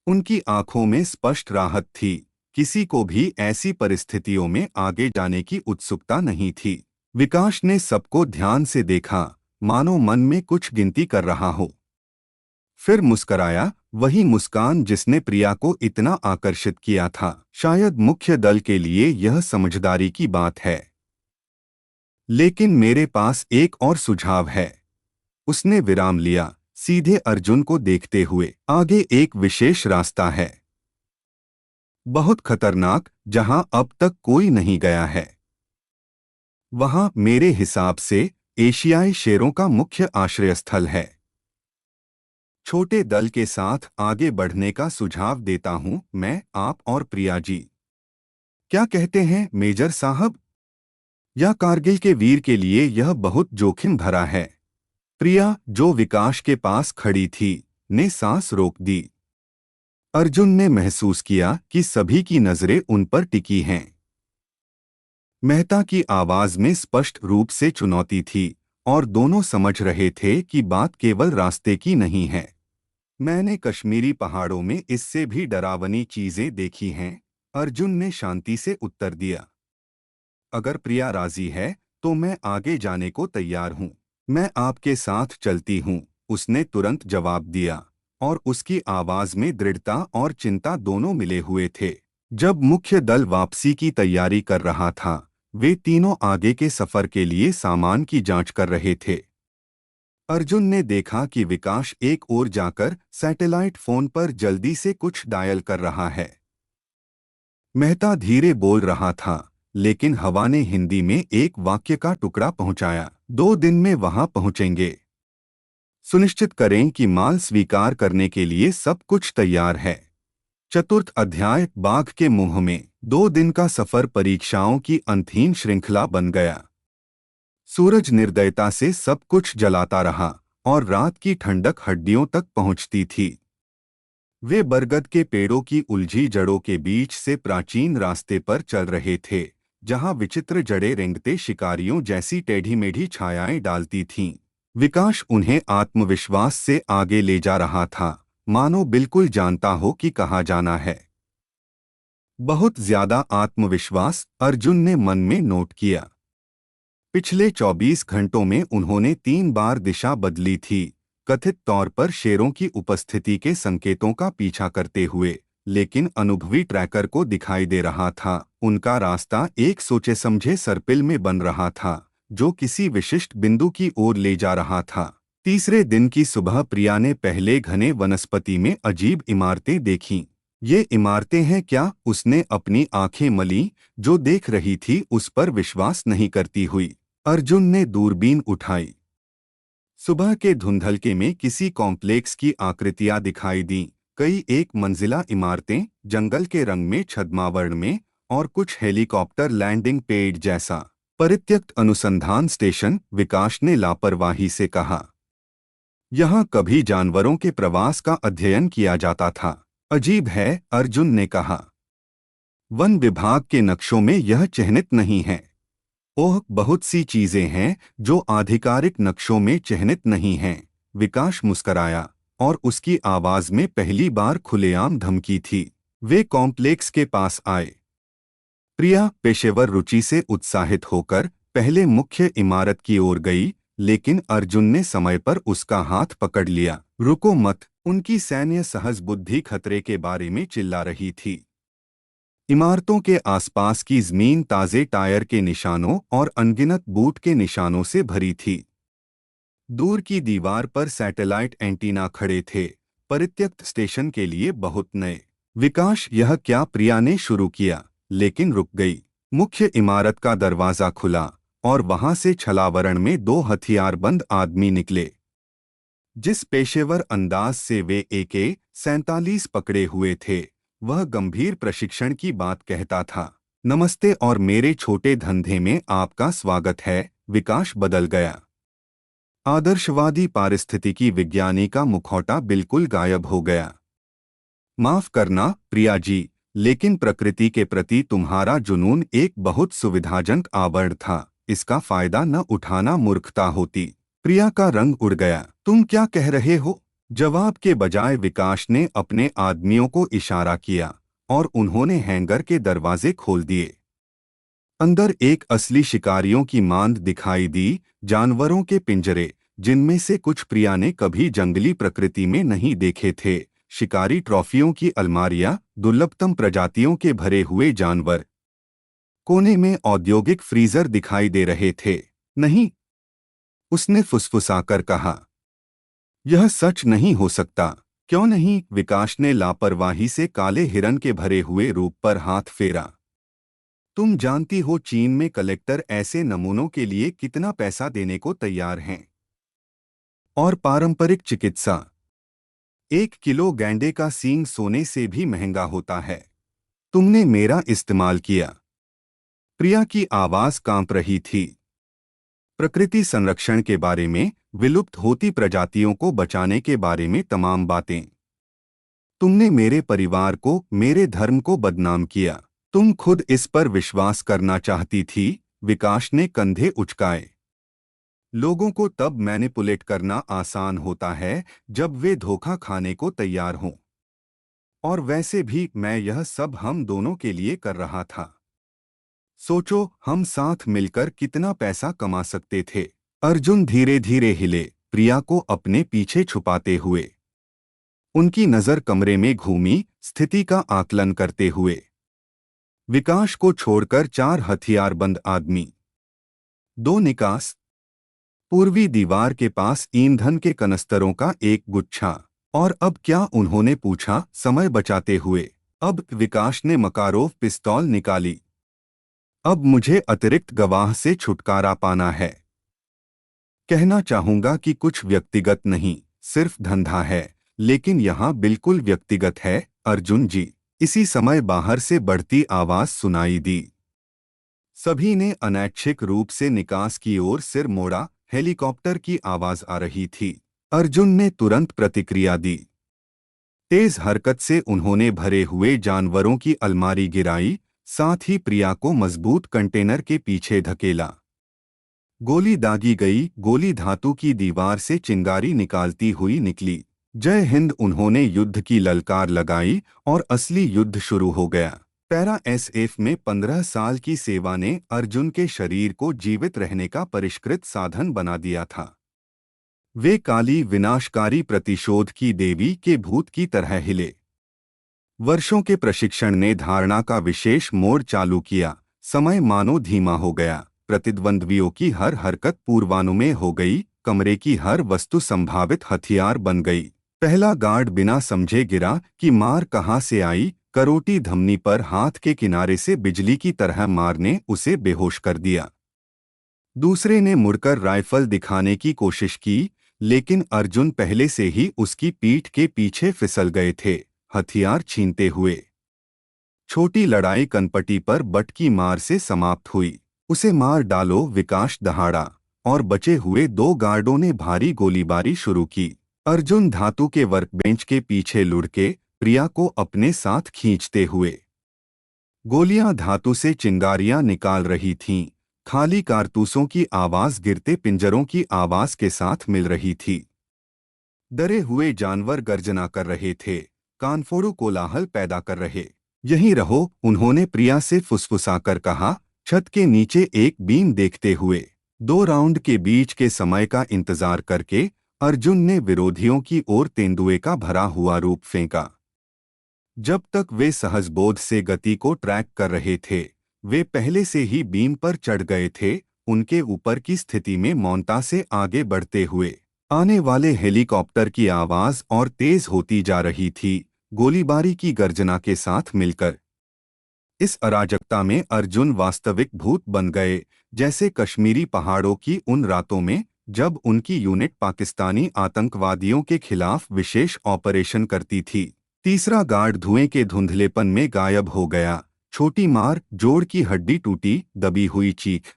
उनकी आंखों में स्पष्ट राहत थी। किसी को भी ऐसी परिस्थितियों में आगे जाने की उत्सुकता नहीं थी। विकास ने सबको ध्यान से देखा, मानो मन में कुछ गिनती कर रहा हो। फिर मुस्कराया, वही मुस्कान जिसने प्रिया को इतना आकर्षित किया था। शायद मुख्य दल के लिए यह समझदारी की बात है। लेकिन मेरे पास एक और सुझाव है। उसने विराम लिया, सीधे अर्जुन को देखते हुए। आगे एक विशेष रास्ता है, बहुत खतरनाक, जहां अब तक कोई नहीं गया है। वहां मेरे हिसाब से एशियाई शेरों का मुख्य आश्रय स्थल है। छोटे दल के साथ आगे बढ़ने का सुझाव देता हूं मैं, आप और प्रिया जी। क्या कहते हैं मेजर साहब? या कारगिल के वीर के लिए यह बहुत जोखिम भरा है। प्रिया, जो विकास के पास खड़ी थी, ने सांस रोक दी। अर्जुन ने महसूस किया कि सभी की नजरें उन पर टिकी हैं। मेहता की आवाज में स्पष्ट रूप से चुनौती थी, और दोनों समझ रहे थे कि बात केवल रास्ते की नहीं है। मैंने कश्मीरी पहाड़ों में इससे भी डरावनी चीजें देखी हैं, अर्जुन ने शांति से उत्तर दिया। अगर प्रिया राजी है, तो मैं आगे जाने को तैयार हूँ। मैं आपके साथ चलती हूँ, उसने तुरंत जवाब दिया, और उसकी आवाज में दृढ़ता और चिंता दोनों मिले हुए थे। जब मुख्य दल वापसी की तैयारी कर रहा था, वे तीनों आगे के सफर के लिए सामान की जांच कर रहे थे। अर्जुन ने देखा कि विकास एक ओर जाकर सैटेलाइट फोन पर जल्दी से कुछ डायल कर रहा है। मेहता धीरे बोल रहा था, लेकिन हवा ने हिंदी में एक वाक्य का टुकड़ा पहुंचाया। 2 दिन में वहां पहुंचेंगे। सुनिश्चित करें कि माल स्वीकार करने के लिए सब कुछ तैयार है। चतुर्थ अध्याय, बाघ के मुंह में। 2 दिन का सफर परीक्षाओं की अंतहीन श्रृंखला बन गया। सूरज निर्दयता से सब कुछ जलाता रहा और रात की ठंडक हड्डियों तक पहुंचती थी। वे बरगद के पेड़ों की उलझी जड़ों के बीच से प्राचीन रास्ते पर चल रहे थे, जहां विचित्र जड़ें रेंगते शिकारियों जैसी टेढ़ी मेढ़ी छायाएं डालती थीं। विकास उन्हें आत्मविश्वास से आगे ले जा रहा था, मानो बिल्कुल जानता हो कि कहाँ जाना है। बहुत ज्यादा आत्मविश्वास, अर्जुन ने मन में नोट किया। पिछले 24 घंटों में उन्होंने 3 बार दिशा बदली थी, कथित तौर पर शेरों की उपस्थिति के संकेतों का पीछा करते हुए, लेकिन अनुभवी ट्रैकर को दिखाई दे रहा था उनका रास्ता एक सोचे समझे सर्पिल में बन रहा था, जो किसी विशिष्ट बिंदु की ओर ले जा रहा था। तीसरे दिन की सुबह प्रिया ने पहले घने वनस्पति में अजीब इमारतें देखीं। ये इमारतें हैं क्या? उसने अपनी आंखें मलीं, जो देख रही थी उस पर विश्वास नहीं करती हुई। अर्जुन ने दूरबीन उठाई। सुबह के धुंधलके में किसी कॉम्प्लेक्स की आकृतियां दिखाई दीं, कई एक मंजिला इमारतें, जंगल के रंग में छद्मावर्ण में, और कुछ हेलीकॉप्टर लैंडिंग पेड जैसा। परित्यक्त अनुसंधान स्टेशन, विकास ने लापरवाही से कहा। यहाँ कभी जानवरों के प्रवास का अध्ययन किया जाता था। अजीब है, अर्जुन ने कहा। वन विभाग के नक्शों में यह चिह्नित नहीं है। ओह, बहुत सी चीजें हैं जो आधिकारिक नक्शों में चिह्नित नहीं हैं। विकास मुस्कराया और उसकी आवाज में पहली बार खुलेआम धमकी थी। वे कॉम्प्लेक्स के पास आए। प्रिया पेशेवर रुचि से उत्साहित होकर पहले मुख्य इमारत की ओर गई, लेकिन अर्जुन ने समय पर उसका हाथ पकड़ लिया। रुको मत, उनकी सैन्य सहज बुद्धि खतरे के बारे में चिल्ला रही थी। इमारतों के आसपास की जमीन ताजे टायर के निशानों और अनगिनत बूट के निशानों से भरी थी। दूर की दीवार पर सैटेलाइट एंटीना खड़े थे, परित्यक्त स्टेशन के लिए बहुत नए। विकास, यह क्या? प्रिया ने शुरू किया, लेकिन रुक गई। मुख्य इमारत का दरवाजा खुला और वहां से छलावरण में 2 हथियारबंद आदमी निकले। जिस पेशेवर अंदाज से वे AK-47 पकड़े हुए थे, वह गंभीर प्रशिक्षण की बात कहता था। नमस्ते और मेरे छोटे धंधे में आपका स्वागत है। विकास बदल गया। आदर्शवादी पारिस्थितिकी विज्ञानी का मुखौटा बिल्कुल गायब हो गया। माफ करना प्रिया जी, लेकिन प्रकृति के प्रति तुम्हारा जुनून एक बहुत सुविधाजनक आवरण था। इसका फायदा न उठाना मूर्खता होती। प्रिया का रंग उड़ गया। तुम क्या कह रहे हो? जवाब के बजाय विकास ने अपने आदमियों को इशारा किया और उन्होंने हैंगर के दरवाजे खोल दिए। अंदर एक असली शिकारियों की मांद दिखाई दी, जानवरों के पिंजरे, जिनमें से कुछ प्रिया ने कभी जंगली प्रकृति में नहीं देखे थे। शिकारी ट्रॉफियों की अलमारियां, दुर्लभतम प्रजातियों के भरे हुए जानवर। कोने में औद्योगिक फ्रीजर दिखाई दे रहे थे। नहीं, उसने फुसफुसाकर कहा। यह सच नहीं हो सकता। क्यों नहीं? विकास ने लापरवाही से काले हिरन के भरे हुए रूप पर हाथ फेरा। तुम जानती हो चीन में कलेक्टर ऐसे नमूनों के लिए कितना पैसा देने को तैयार हैं। और पारंपरिक चिकित्सा, 1 किलो गैंडे का सींग सोने से भी महंगा होता है। तुमने मेरा इस्तेमाल किया। प्रिया की आवाज कांप रही थी। प्रकृति संरक्षण के बारे में, विलुप्त होती प्रजातियों को बचाने के बारे में तमाम बातें। तुमने मेरे परिवार को, मेरे धर्म को बदनाम किया। तुम खुद इस पर विश्वास करना चाहती थी। विकास ने कंधे उचकाए। लोगों को तब मैनिपुलेट करना आसान होता है जब वे धोखा खाने को तैयार हों। और वैसे भी मैं यह सब हम दोनों के लिए कर रहा था। सोचो, हम साथ मिलकर कितना पैसा कमा सकते थे। अर्जुन धीरे धीरे हिले, प्रिया को अपने पीछे छुपाते हुए। उनकी नजर कमरे में घूमी, स्थिति का आकलन करते हुए। विकास को छोड़कर 4 हथियारबंद आदमी। 2 निकास। पूर्वी दीवार के पास ईंधन के कनस्तरों का एक गुच्छा। और अब क्या, उन्होंने पूछा समय बचाते हुए। अब विकास ने मकारोव पिस्तौल निकाली। अब मुझे अतिरिक्त गवाह से छुटकारा पाना है। कहना चाहूंगा कि कुछ व्यक्तिगत नहीं, सिर्फ धंधा है। लेकिन यहाँ बिल्कुल व्यक्तिगत है, अर्जुन जी। इसी समय बाहर से बढ़ती आवाज सुनाई दी। सभी ने अनैच्छिक रूप से निकास की ओर सिर मोड़ा। हेलीकॉप्टर की आवाज आ रही थी। अर्जुन ने तुरंत प्रतिक्रिया दी। तेज हरकत से उन्होंने भरे हुए जानवरों की अलमारी गिराई, साथ ही प्रिया को मजबूत कंटेनर के पीछे धकेला। गोली दागी गई। गोली धातु की दीवार से चिंगारी निकालती हुई निकली। जय हिंद, उन्होंने युद्ध की ललकार लगाई और असली युद्ध शुरू हो गया। पैरा एसएफ में 15 साल की सेवा ने अर्जुन के शरीर को जीवित रहने का परिष्कृत साधन बना दिया था। वे काली विनाशकारी प्रतिशोध की देवी के भूत की तरह हिले। वर्षों के प्रशिक्षण ने धारणा का विशेष मोड़ चालू किया। समय मानो धीमा हो गया। प्रतिद्वंद्वियों की हर हरकत पूर्वानुमेय हो गई। कमरे की हर वस्तु संभावित हथियार बन गई। पहला गार्ड बिना समझे गिरा कि मार कहाँ से आई। करोटी धमनी पर हाथ के किनारे से बिजली की तरह मारने उसे बेहोश कर दिया। दूसरे ने मुड़कर राइफल दिखाने की कोशिश की, लेकिन अर्जुन पहले से ही उसकी पीठ के पीछे फिसल गए थे, हथियार छीनते हुए। छोटी लड़ाई कनपटी पर बट की मार से समाप्त हुई। उसे मार डालो, विकास दहाड़ा, और बचे हुए 2 गार्डों ने भारी गोलीबारी शुरू की। अर्जुन धातु के वर्कबेंच के पीछे लुढ़के प्रिया को अपने साथ खींचते हुए। गोलियां धातु से चिंगारियां निकाल रही थीं। खाली कारतूसों की आवाज गिरते पिंजरों की आवाज के साथ मिल रही थी। डरे हुए जानवर गर्जना कर रहे थे, कानफोड़ू कोलाहल पैदा कर रहे। यहीं रहो, उन्होंने प्रिया से फुसफुसाकर कहा, छत के नीचे एक बीम देखते हुए। 2 राउंड के बीच के समय का इंतजार करके अर्जुन ने विरोधियों की ओर तेंदुए का भरा हुआ रूप फेंका। जब तक वे सहजबोध से गति को ट्रैक कर रहे थे, वे पहले से ही बीम पर चढ़ गए थे, उनके ऊपर की स्थिति में मौनता से आगे बढ़ते हुए। आने वाले हेलीकॉप्टर की आवाज और तेज होती जा रही थी, गोलीबारी की गर्जना के साथ मिलकर। इस अराजकता में अर्जुन वास्तविक भूत बन गए, जैसे कश्मीरी पहाड़ों की उन रातों में जब उनकी यूनिट पाकिस्तानी आतंकवादियों के खिलाफ विशेष ऑपरेशन करती थी। तीसरा गार्ड धुएं के धुंधलेपन में गायब हो गया। छोटी मार, जोड़ की हड्डी टूटी, दबी हुई चीख।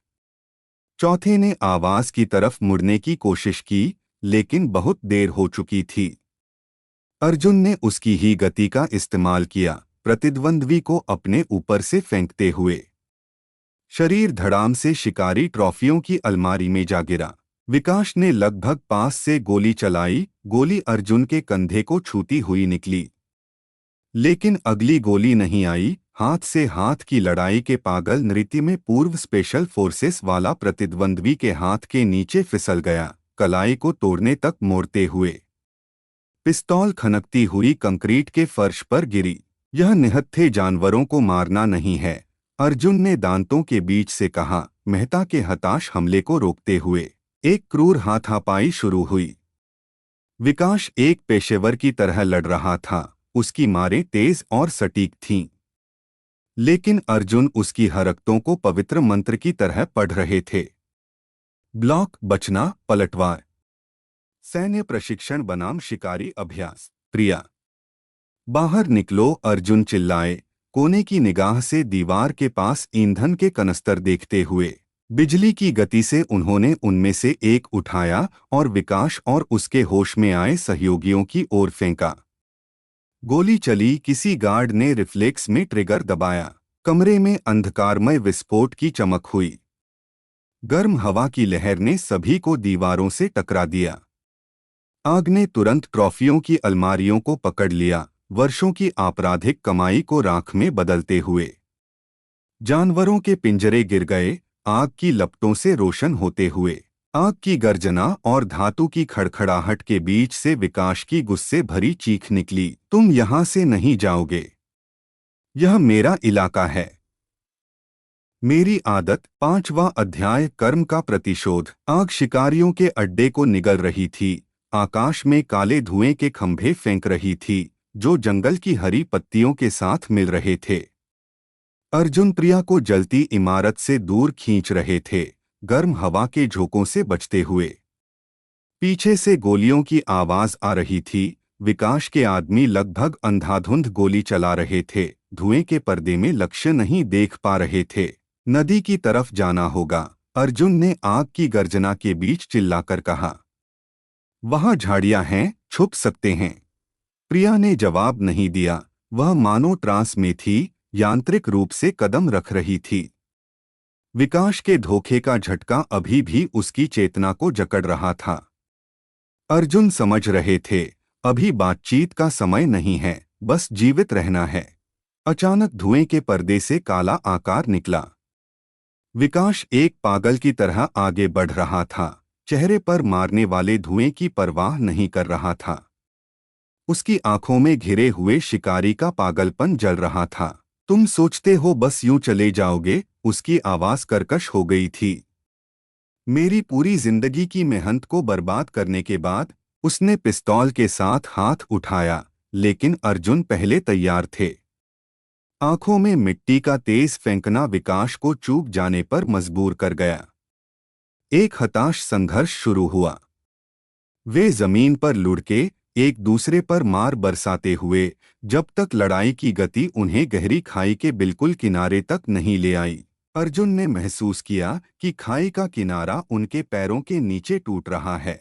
चौथे ने आवाज की तरफ मुड़ने की कोशिश की, लेकिन बहुत देर हो चुकी थी। अर्जुन ने उसकी ही गति का इस्तेमाल किया, प्रतिद्वंद्वी को अपने ऊपर से फेंकते हुए। शरीर धड़ाम से शिकारी ट्रॉफियों की अलमारी में जा गिरा। विकास ने लगभग पास से गोली चलाई। गोली अर्जुन के कंधे को छूती हुई निकली, लेकिन अगली गोली नहीं आई। हाथ से हाथ की लड़ाई के पागल नृत्य में पूर्व स्पेशल फोर्सेस वाला प्रतिद्वंद्वी के हाथ के नीचे फिसल गया, कलाई को तोड़ने तक मोड़ते हुए। पिस्तौल खनकती हुई कंक्रीट के फर्श पर गिरी। यह निहत्थे जानवरों को मारना नहीं है, अर्जुन ने दांतों के बीच से कहा, मेहता के हताश हमले को रोकते हुए। एक क्रूर हाथापाई शुरू हुई। विकास एक पेशेवर की तरह लड़ रहा था, उसकी मारें तेज और सटीक थीं, लेकिन अर्जुन उसकी हरकतों को पवित्र मंत्र की तरह पढ़ रहे थे। ब्लॉक, बचना, पलटवार। सैन्य प्रशिक्षण बनाम शिकारी अभ्यास। प्रिया, बाहर निकलो, अर्जुन चिल्लाए, कोने की निगाह से दीवार के पास ईंधन के कनस्तर देखते हुए। बिजली की गति से उन्होंने उनमें से एक उठाया और विकास और उसके होश में आए सहयोगियों की ओर फेंका। गोली चली। किसी गार्ड ने रिफ्लेक्स में ट्रिगर दबाया। कमरे में अंधकारमय विस्फोट की चमक हुई। गर्म हवा की लहर ने सभी को दीवारों से टकरा दिया। आग ने तुरंत ट्रॉफियों की अलमारियों को पकड़ लिया, वर्षों की आपराधिक कमाई को राख में बदलते हुए। जानवरों के पिंजरे गिर गए, आग की लपटों से रोशन होते हुए। आग की गर्जना और धातु की खड़खड़ाहट के बीच से विकास की गुस्से भरी चीख निकली, तुम यहां से नहीं जाओगे, यह मेरा इलाका है। मेरी आदत। 5वां अध्याय, कर्म का प्रतिशोध। आग शिकारियों के अड्डे को निगल रही थी। आकाश में काले धुएं के खंभे फेंक रही थी जो जंगल की हरी पत्तियों के साथ मिल रहे थे। अर्जुन प्रिया को जलती इमारत से दूर खींच रहे थे, गर्म हवा के झोंकों से बचते हुए। पीछे से गोलियों की आवाज आ रही थी। विकास के आदमी लगभग अंधाधुंध गोली चला रहे थे, धुएं के पर्दे में लक्ष्य नहीं देख पा रहे थे। नदी की तरफ जाना होगा, अर्जुन ने आग की गर्जना के बीच चिल्लाकर कहा। वहां झाड़ियां हैं, छुप सकते हैं। प्रिया ने जवाब नहीं दिया। वह मानो ट्रांस में थी, यांत्रिक रूप से कदम रख रही थी। विकास के धोखे का झटका अभी भी उसकी चेतना को जकड़ रहा था। अर्जुन समझ रहे थे, अभी बातचीत का समय नहीं है, बस जीवित रहना है। अचानक धुएं के पर्दे से काला आकार निकला। विकास एक पागल की तरह आगे बढ़ रहा था, चेहरे पर मारने वाले धुएं की परवाह नहीं कर रहा था। उसकी आंखों में घिरे हुए शिकारी का पागलपन जल रहा था। तुम सोचते हो बस यूं चले जाओगे? उसकी आवाज कर्कश हो गई थी। मेरी पूरी जिंदगी की मेहनत को बर्बाद करने के बाद। उसने पिस्तौल के साथ हाथ उठाया, लेकिन अर्जुन पहले तैयार थे। आंखों में मिट्टी का तेज फेंकना विकास को चूक जाने पर मजबूर कर गया। एक हताश संघर्ष शुरू हुआ। वे जमीन पर लुढ़के एक दूसरे पर मार बरसाते हुए, जब तक लड़ाई की गति उन्हें गहरी खाई के बिल्कुल किनारे तक नहीं ले आई। अर्जुन ने महसूस किया कि खाई का किनारा उनके पैरों के नीचे टूट रहा है।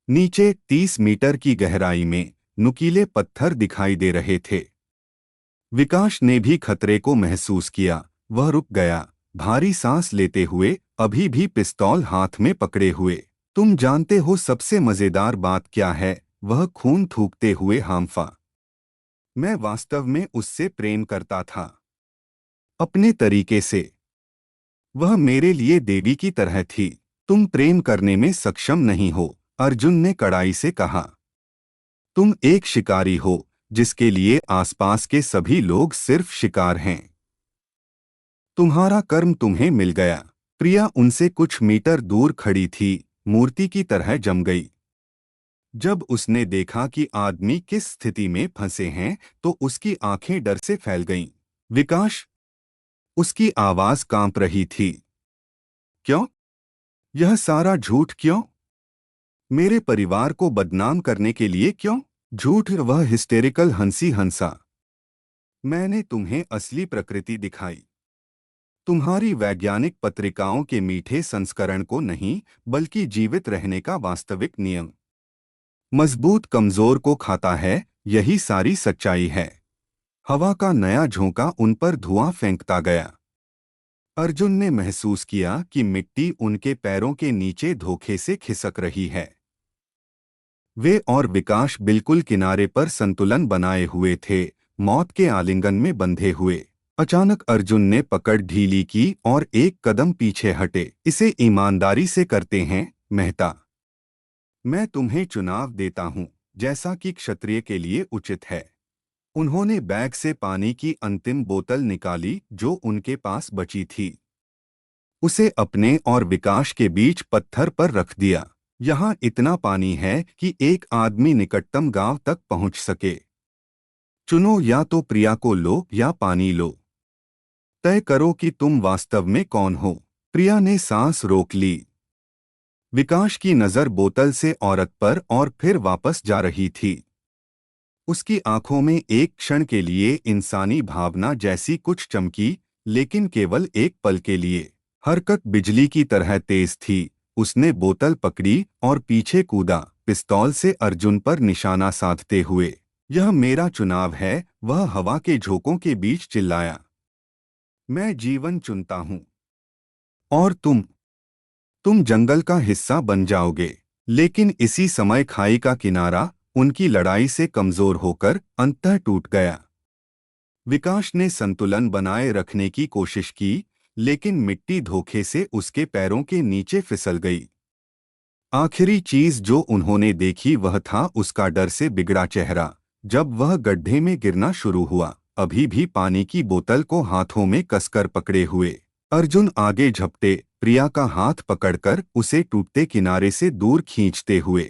नीचे 30 मीटर की गहराई में नुकीले पत्थर दिखाई दे रहे थे। विकास ने भी खतरे को महसूस किया। वह रुक गया, भारी सांस लेते हुए, अभी भी पिस्तौल हाथ में पकड़े हुए। तुम जानते हो सबसे मजेदार बात क्या है? वह खून थूकते हुए हांफा। मैं वास्तव में उससे प्रेम करता था, अपने तरीके से। वह मेरे लिए देवी की तरह थी। तुम प्रेम करने में सक्षम नहीं हो, अर्जुन ने कड़ाई से कहा। तुम एक शिकारी हो जिसके लिए आसपास के सभी लोग सिर्फ शिकार हैं। तुम्हारा कर्म तुम्हें मिल गया। प्रिया उनसे कुछ मीटर दूर खड़ी थी, मूर्ति की तरह जम गई। जब उसने देखा कि आदमी किस स्थिति में फंसे हैं, तो उसकी आंखें डर से फैल गईं। विकास, उसकी आवाज कांप रही थी। क्यों? यह सारा झूठ क्यों? मेरे परिवार को बदनाम करने के लिए क्यों? झूठ? वह हिस्टेरिकल हंसी हंसा। मैंने तुम्हें असली प्रकृति दिखाई। तुम्हारी वैज्ञानिक पत्रिकाओं के मीठे संस्करण को नहीं, बल्कि जीवित रहने का वास्तविक नियम। मजबूत कमजोर को खाता है, यही सारी सच्चाई है। हवा का नया झोंका उन पर धुआं फेंकता गया। अर्जुन ने महसूस किया कि मिट्टी उनके पैरों के नीचे धोखे से खिसक रही है। वे और विकास बिल्कुल किनारे पर संतुलन बनाए हुए थे, मौत के आलिंगन में बंधे हुए। अचानक अर्जुन ने पकड़ ढीली की और एक कदम पीछे हटे। इसे ईमानदारी से करते हैं, मेहता। मैं तुम्हें चुनाव देता हूं, जैसा कि क्षत्रिय के लिए उचित है। उन्होंने बैग से पानी की अंतिम बोतल निकाली जो उनके पास बची थी। उसे अपने और विकास के बीच पत्थर पर रख दिया। यहाँ इतना पानी है कि एक आदमी निकटतम गांव तक पहुंच सके। चुनो, या तो प्रिया को लो या पानी लो। तय करो कि तुम वास्तव में कौन हो। प्रिया ने सांस रोक ली। विकास की नजर बोतल से औरत पर और फिर वापस जा रही थी। उसकी आंखों में एक क्षण के लिए इंसानी भावना जैसी कुछ चमकी, लेकिन केवल एक पल के लिए। हरकत बिजली की तरह तेज थी। उसने बोतल पकड़ी और पीछे कूदा, पिस्तौल से अर्जुन पर निशाना साधते हुए। यह मेरा चुनाव है, वह हवा के झोंकों के बीच चिल्लाया। मैं जीवन चुनता हूं, और तुम जंगल का हिस्सा बन जाओगे। लेकिन इसी समय खाई का किनारा उनकी लड़ाई से कमजोर होकर अंततः टूट गया। विकास ने संतुलन बनाए रखने की कोशिश की, लेकिन मिट्टी धोखे से उसके पैरों के नीचे फिसल गई। आखिरी चीज जो उन्होंने देखी वह था उसका डर से बिगड़ा चेहरा। जब वह गड्ढे में गिरना शुरू हुआ, अभी भी पानी की बोतल को हाथों में कसकर पकड़े हुए। अर्जुन आगे झपटे, प्रिया का हाथ पकड़कर उसे टूटते किनारे से दूर खींचते हुए।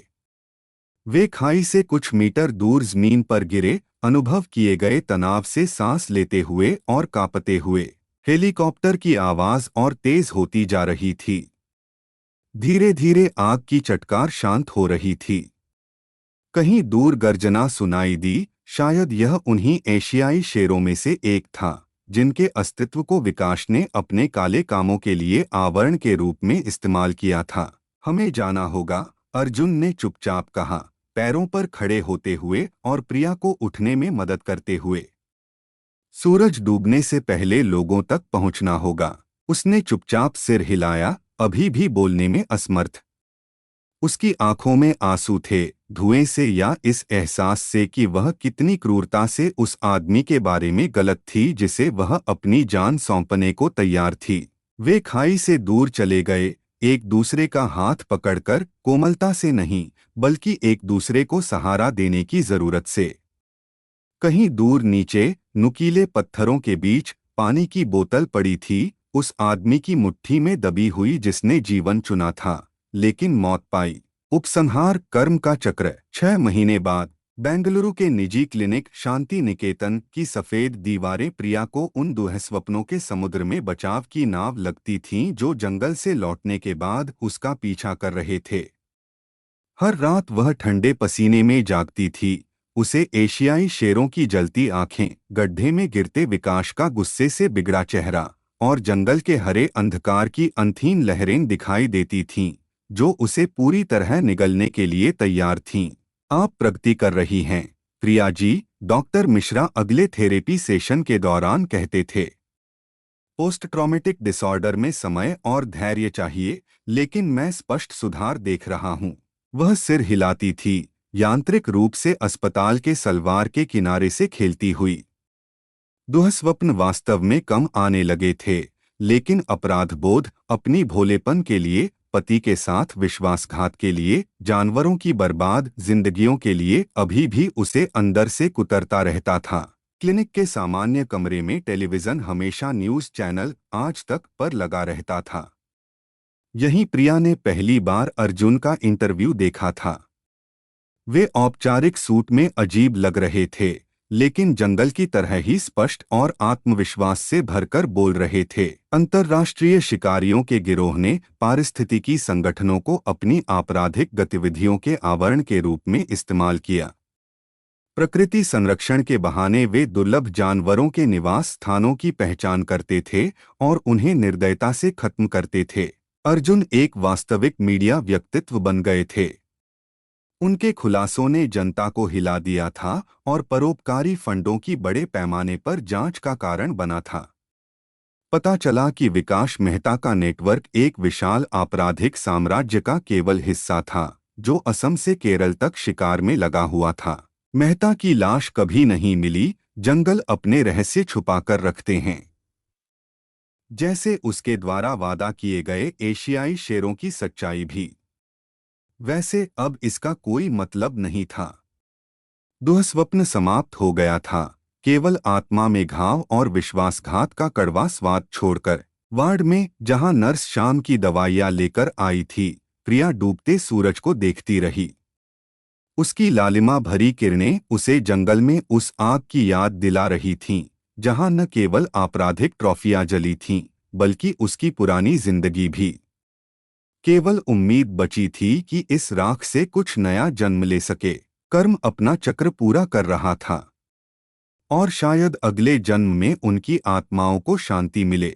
वे खाई से कुछ मीटर दूर जमीन पर गिरे, अनुभव किए गए तनाव से सांस लेते हुए और कांपते हुए। हेलीकॉप्टर की आवाज और तेज होती जा रही थी। धीरे धीरे आग की चटकार शांत हो रही थी। कहीं दूर गर्जना सुनाई दी, शायद यह उन्हीं एशियाई शेरों में से एक था जिनके अस्तित्व को विकास ने अपने काले कामों के लिए आवरण के रूप में इस्तेमाल किया था। हमें जाना होगा, अर्जुन ने चुपचाप कहा, पैरों पर खड़े होते हुए और प्रिया को उठने में मदद करते हुए। सूरज डूबने से पहले लोगों तक पहुंचना होगा। उसने चुपचाप सिर हिलाया, अभी भी बोलने में असमर्थ। उसकी आंखों में आंसू थे, धुएं से या इस एहसास से कि वह कितनी क्रूरता से उस आदमी के बारे में गलत थी जिसे वह अपनी जान सौंपने को तैयार थी। वे खाई से दूर चले गए, एक दूसरे का हाथ पकड़कर, कोमलता से नहीं बल्कि एक दूसरे को सहारा देने की जरूरत से। कहीं दूर नीचे नुकीले पत्थरों के बीच पानी की बोतल पड़ी थी, उस आदमी की मुट्ठी में दबी हुई जिसने जीवन चुना था लेकिन मौत पाई। उपसंहार कर्म का चक्र। 6 महीने बाद बेंगलुरु के निजी क्लिनिक शांति निकेतन की सफेद दीवारें प्रिया को उन दुःस्वप्नों के समुद्र में बचाव की नाव लगती थीं जो जंगल से लौटने के बाद उसका पीछा कर रहे थे। हर रात वह ठंडे पसीने में जागती थी, उसे एशियाई शेरों की जलती आंखें, गड्ढे में गिरते विकास का गुस्से से बिगड़ा चेहरा और जंगल के हरे अंधकार की अनथीन लहरें दिखाई देती थीं जो उसे पूरी तरह निगलने के लिए तैयार थीं। आप प्रगति कर रही हैं, प्रिया जी, डॉक्टर मिश्रा अगले थेरेपी सेशन के दौरान कहते थे। पोस्ट ट्रॉमेटिक डिसऑर्डर में समय और धैर्य चाहिए, लेकिन मैं स्पष्ट सुधार देख रहा हूं। वह सिर हिलाती थी, यांत्रिक रूप से अस्पताल के सलवार के किनारे से खेलती हुई। दुःस्वप्न वास्तव में कम आने लगे थे, लेकिन अपराध बोध, अपनी भोलेपन के लिए, पति के साथ विश्वासघात के लिए, जानवरों की बर्बाद जिंदगियों के लिए अभी भी उसे अंदर से कुतरता रहता था। क्लिनिक के सामान्य कमरे में टेलीविजन हमेशा न्यूज चैनल आज तक पर लगा रहता था। यहीं प्रिया ने पहली बार अर्जुन का इंटरव्यू देखा था। वे औपचारिक सूट में अजीब लग रहे थे, लेकिन जंगल की तरह ही स्पष्ट और आत्मविश्वास से भरकर बोल रहे थे। अंतर्राष्ट्रीय शिकारियों के गिरोह ने पारिस्थितिकी संगठनों को अपनी आपराधिक गतिविधियों के आवरण के रूप में इस्तेमाल किया। प्रकृति संरक्षण के बहाने वे दुर्लभ जानवरों के निवास स्थानों की पहचान करते थे और उन्हें निर्दयता से खत्म करते थे। अर्जुन एक वास्तविक मीडिया व्यक्तित्व बन गए थे। उनके खुलासों ने जनता को हिला दिया था और परोपकारी फंडों की बड़े पैमाने पर जांच का कारण बना था। पता चला कि विकास मेहता का नेटवर्क एक विशाल आपराधिक साम्राज्य का केवल हिस्सा था जो असम से केरल तक शिकार में लगा हुआ था। मेहता की लाश कभी नहीं मिली, जंगल अपने रहस्य छुपाकर रखते हैं, जैसे उसके द्वारा वादा किए गए एशियाई शेरों की सच्चाई भी। वैसे अब इसका कोई मतलब नहीं था। दुःस्वप्न समाप्त हो गया था, केवल आत्मा में घाव और विश्वासघात का कड़वा स्वाद छोड़कर। वार्ड में जहां नर्स शाम की दवाइयां लेकर आई थी, प्रिया डूबते सूरज को देखती रही। उसकी लालिमा भरी किरणें उसे जंगल में उस आग की याद दिला रही थीं, जहां न केवल आपराधिक ट्रॉफियां जली थीं, बल्कि उसकी पुरानी जिंदगी भी। केवल उम्मीद बची थी कि इस राख से कुछ नया जन्म ले सके। कर्म अपना चक्र पूरा कर रहा था और शायद अगले जन्म में उनकी आत्माओं को शांति मिले।